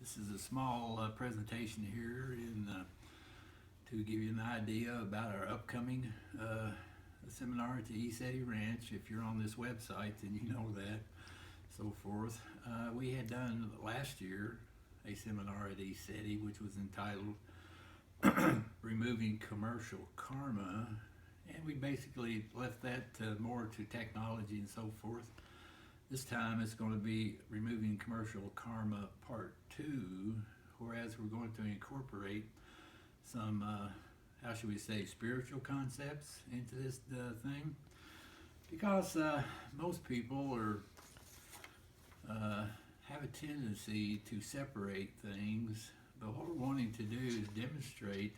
This is a small presentation here to give you an idea about our upcoming seminar at the ECETI Ranch. If you're on this website, then you know that, so forth. We had done last year a seminar at ECETI which was entitled Removing Commercial Karma, and we basically left that more to technology and so forth. This time it's going to be Removing Commercial Karma Part 2, whereas we're going to incorporate some, how should we say, spiritual concepts into this thing. Because most people have a tendency to separate things, but what we're wanting to do is demonstrate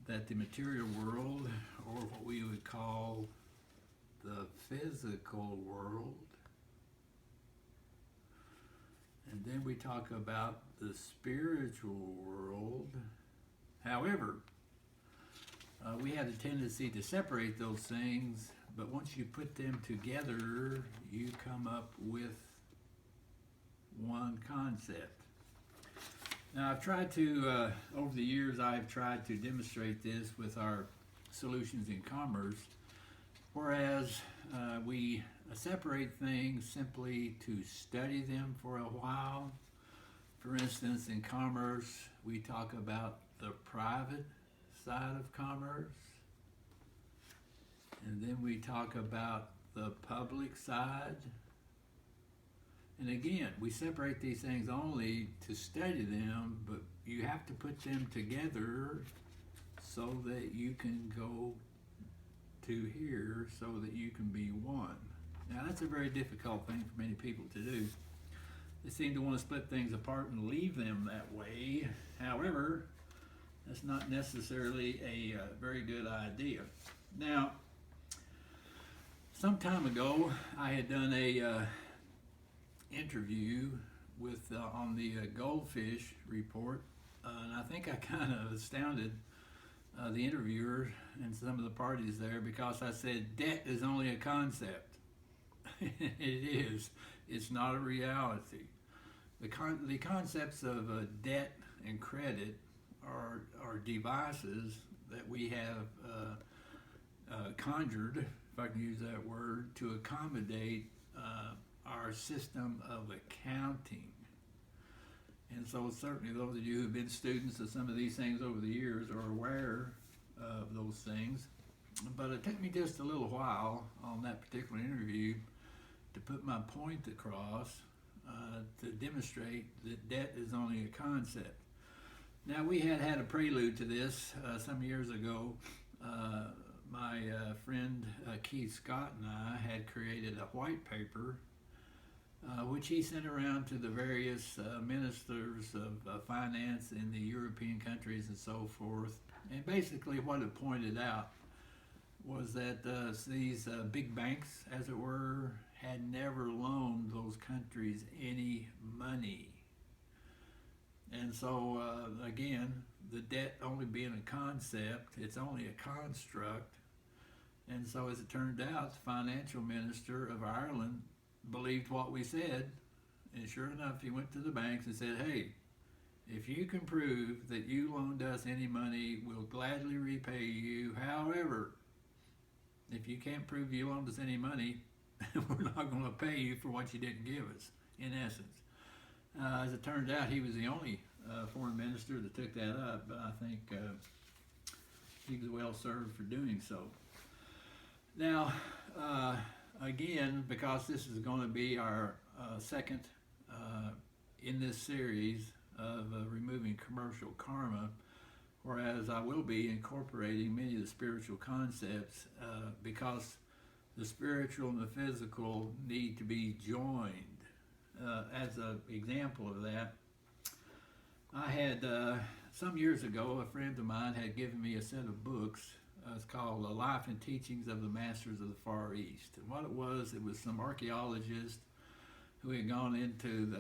that the material world, or what we would call the physical world, and then we talk about the spiritual world. However, we have a tendency to separate those things, but once you put them together, you come up with one concept. Now, I've tried to, over the years, I've tried to demonstrate this with our solutions in commerce, whereas we separate things simply to study them for a while. For instance, in commerce, we talk about the private side of commerce, and then we talk about the public side. And again, we separate these things only to study them, but you have to put them together so that you can go to here, so that you can be one. Now, that's a very difficult thing for many people to do. They seem to want to split things apart and leave them that way. However, that's not necessarily a very good idea. Now, some time ago, I had done a interview with on the goldfish report, and I think I kind of astounded the interviewer and some of the parties there, because I said debt is only a concept. It is. It's not a reality. The concepts of debt and credit are devices that we have conjured, if I can use that word, to accommodate our system of accounting. And so certainly those of you who have been students of some of these things over the years are aware of those things. But it took me just a little while on that particular interview to put my point across, to demonstrate that debt is only a concept. Now, we had a prelude to this some years ago. My friend Keith Scott and I had created a white paper which he sent around to the various ministers of finance in the European countries and so forth. And basically what it pointed out was that these big banks, as it were, had never loaned those countries any money. And so, again, the debt only being a concept, it's only a construct. And so, as it turned out, the financial minister of Ireland believed what we said. And sure enough, he went to the banks and said, hey, if you can prove that you loaned us any money, we'll gladly repay you. However, if you can't prove you loaned us any money, we're not going to pay you for what you didn't give us, in essence. As it turned out, he was the only foreign minister that took that up, but I think he was well served for doing so. Now, again, because this is going to be our second in this series of Removing Commercial Karma, whereas I will be incorporating many of the spiritual concepts because the spiritual and the physical need to be joined. As an example of that, I had, some years ago, a friend of mine had given me a set of books. It's called The Life and Teachings of the Masters of the Far East. And what it was some archaeologists who had gone into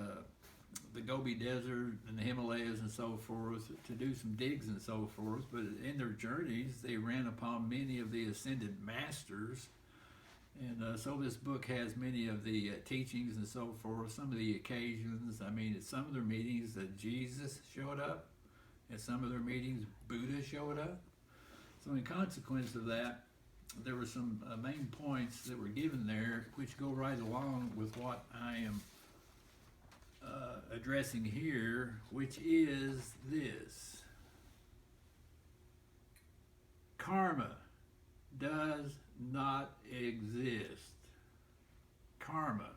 the Gobi Desert and the Himalayas and so forth to do some digs and so forth. But in their journeys, they ran upon many of the ascended masters. And so this book has many of the teachings and so forth, some of the occasions. I mean, at some of their meetings that Jesus showed up. At some of their meetings, Buddha showed up. So in consequence of that, there were some main points that were given there which go right along with what I am addressing here, which is this. Karma does not exist. Karma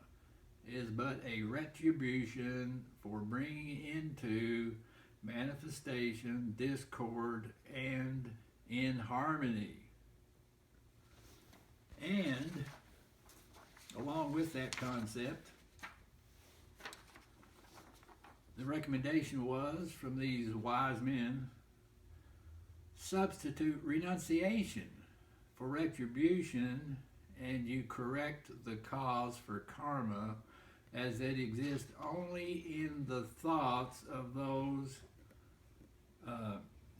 is but a retribution for bringing into manifestation, discord, and inharmony. And along with that concept, the recommendation was from these wise men, substitute renunciation for retribution, and you correct the cause for karma as it exists only in the thoughts of those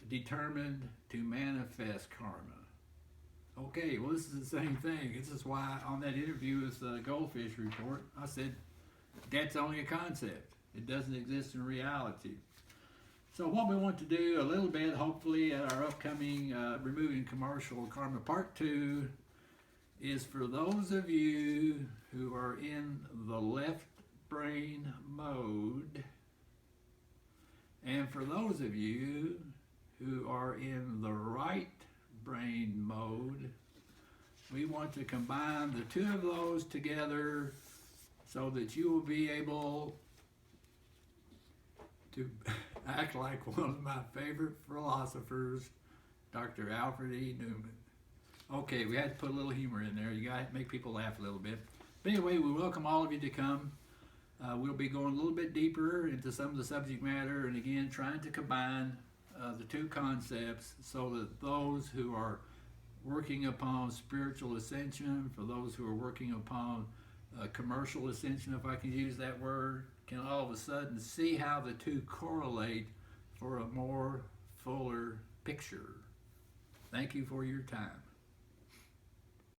determined to manifest karma. Okay, well, this is the same thing. This is why on that interview with the Goldfish Report, I said that's only a concept. It doesn't exist in reality. So what we want to do a little bit, hopefully at our upcoming Removing Commercial Karma Part 2, is for those of you who are in the left brain mode, and for those of you who are in the right brain mode, we want to combine the two of those together so that you will be able to act like one of my favorite philosophers, Dr. Alfred E. Newman. Okay, we had to put a little humor in there. You got to make people laugh a little bit. But anyway, we welcome all of you to come. We'll be going a little bit deeper into some of the subject matter, and again, trying to combine the two concepts so that those who are working upon spiritual ascension, for those who are working upon commercial ascension, if I can use that word, can all of a sudden see how the two correlate for a more fuller picture. Thank you for your time.